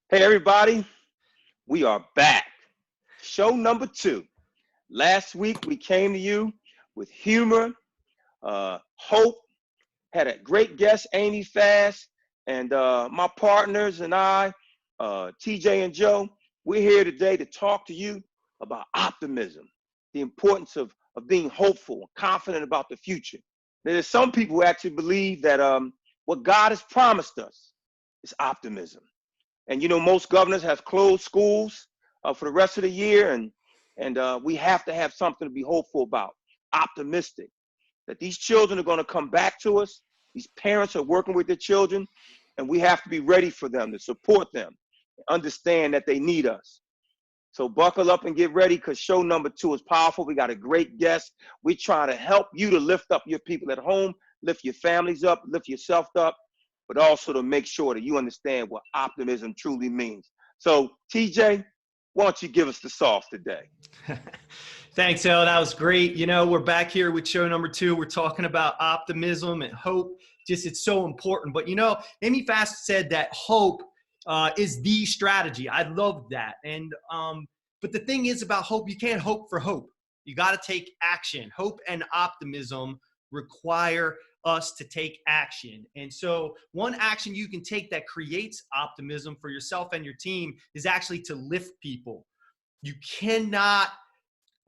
Hey, everybody, we are back. Show number 2. Last week, we came to you with humor, hope, had a great guest, Amy Fast, and my partners and I, TJ and Joe. We're here today to talk to you about optimism, the importance of being hopeful and confident about the future. There's some people who actually believe that what God has promised us is optimism. And most governors have closed schools for the rest of the year, and we have to have something to be hopeful about, optimistic that these children are going to come back to us. These parents are working with their children, and we have to be ready for them, to support them, understand that they need us. So buckle up and get ready, because show number 2 is powerful. We got a great guest. We're trying to help you to lift up your people at home, lift your families up, lift yourself up, but also to make sure that you understand what optimism truly means. So, TJ, why don't you give us the sauce today? Thanks, El. That was great. We're back here with show number 2. We're talking about optimism and hope. It's so important. But, Amy Fast said that hope is the strategy. I love that. And but the thing is about hope, you can't hope for hope. You got to take action. Hope and optimism require us to take action. And so one action you can take that creates optimism for yourself and your team is actually to lift people. You cannot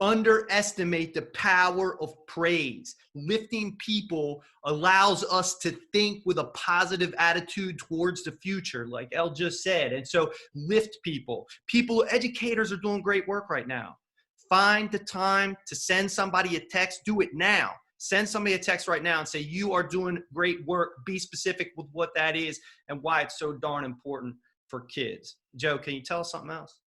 underestimate the power of praise. Lifting people allows us to think with a positive attitude towards the future, like El just said. And so lift people. Educators are doing great work right now. Find the time to send somebody a text. Do it now. Send somebody a text right now and say, you are doing great work. Be specific with what that is and why it's so darn important for kids. Joe, can you tell us something else?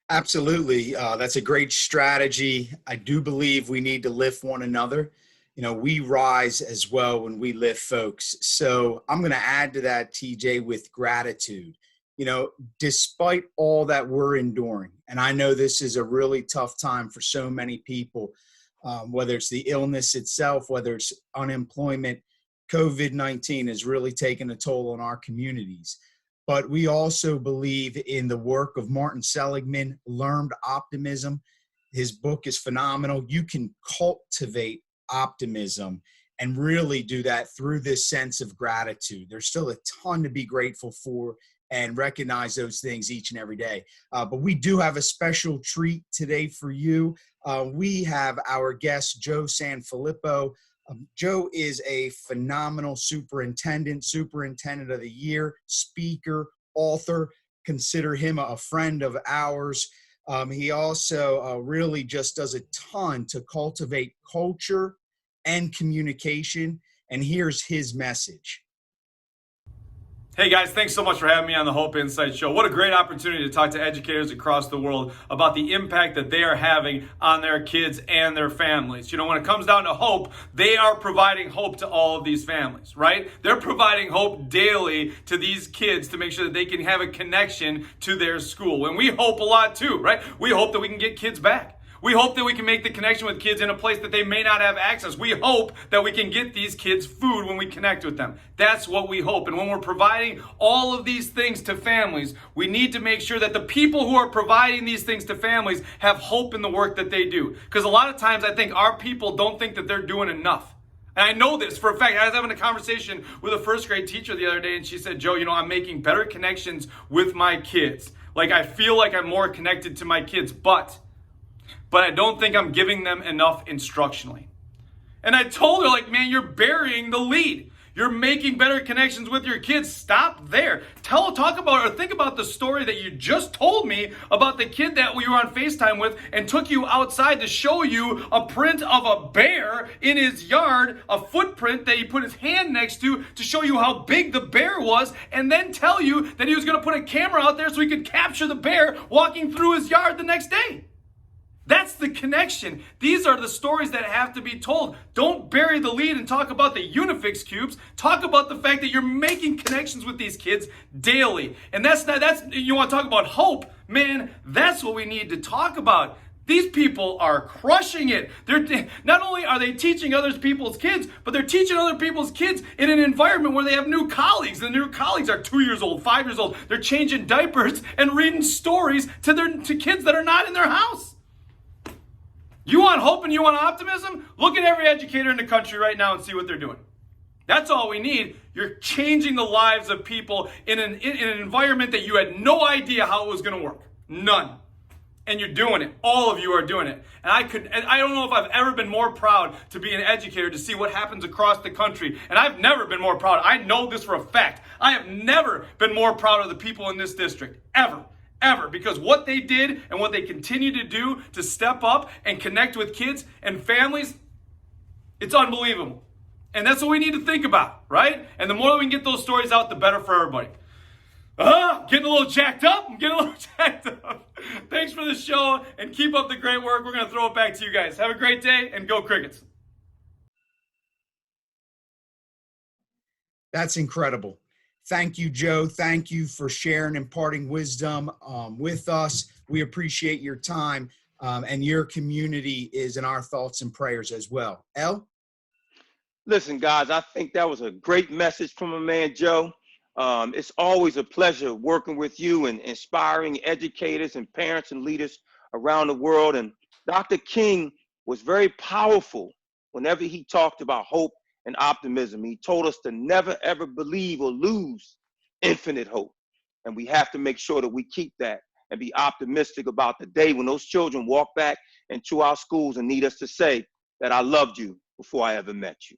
Absolutely. That's a great strategy. I do believe we need to lift one another. We rise as well when we lift folks. So I'm going to add to that, TJ, with gratitude. Despite all that we're enduring, and I know this is a really tough time for so many people, whether it's the illness itself, whether it's unemployment, COVID-19 has really taken a toll on our communities. But we also believe in the work of Martin Seligman, Learned Optimism. His book is phenomenal. You can cultivate optimism and really do that through this sense of gratitude. There's still a ton to be grateful for and recognize those things each and every day. But we do have a special treat today for you. We have our guest, Joe Sanfelippo. Joe is a phenomenal superintendent of the year, speaker, author. Consider him a friend of ours. He also really just does a ton to cultivate culture and communication. And here's his message. Hey guys, thanks so much for having me on the Hope Insight Show. What a great opportunity to talk to educators across the world about the impact that they are having on their kids and their families. When it comes down to hope, they are providing hope to all of these families, right? They're providing hope daily to these kids to make sure that they can have a connection to their school. And we hope a lot too, right? We hope that we can get kids back. We hope that we can make the connection with kids in a place that they may not have access. We hope that we can get these kids food when we connect with them. That's what we hope. And when we're providing all of these things to families, we need to make sure that the people who are providing these things to families have hope in the work that they do. Because a lot of times I think our people don't think that they're doing enough. And I know this for a fact. I was having a conversation with a first grade teacher the other day, and she said, Joe, I'm making better connections with my kids. Like, I feel like I'm more connected to my kids, but I don't think I'm giving them enough instructionally. And I told her, man, you're burying the lead. You're making better connections with your kids. Stop there. Talk about or think about the story that you just told me about the kid that we were on FaceTime with and took you outside to show you a print of a bear in his yard, a footprint that he put his hand next to show you how big the bear was, and then tell you that he was going to put a camera out there so he could capture the bear walking through his yard the next day. That's the connection. These are the stories that have to be told. Don't bury the lead and talk about the Unifix cubes. Talk about the fact that you're making connections with these kids daily. And that's you want to talk about hope, man, that's what we need to talk about. These people are crushing it. They're not only are they teaching other people's kids, but they're teaching other people's kids in an environment where they have new colleagues. The new colleagues are 2 years old, 5 years old. They're changing diapers and reading stories to kids that are not in their house. You want hope and you want optimism? Look at every educator in the country right now and see what they're doing. That's all we need. You're changing the lives of people in an environment that you had no idea how it was going to work. None. And you're doing it. All of you are doing it. And I don't know if I've ever been more proud to be an educator, to see what happens across the country. And I've never been more proud. I know this for a fact. I have never been more proud of the people in this district. Ever. Ever. Because what they did and what they continue to do to step up and connect with kids and families, it's unbelievable. And that's what we need to think about, right? And the more that we can get those stories out, the better for everybody. Getting a little jacked up. I'm getting a little jacked up. Thanks for the show and keep up the great work. We're going to throw it back to you guys. Have a great day and go Crickets. That's incredible. Thank you, Joe. Thank you for sharing, imparting wisdom with us. We appreciate your time, and your community is in our thoughts and prayers as well. El? Listen, guys, I think that was a great message from my man, Joe. It's always a pleasure working with you and inspiring educators and parents and leaders around the world. And Dr. King was very powerful whenever he talked about hope and optimism. He told us to never, ever believe or lose infinite hope. And we have to make sure that we keep that and be optimistic about the day when those children walk back into our schools and need us to say that I loved you before I ever met you.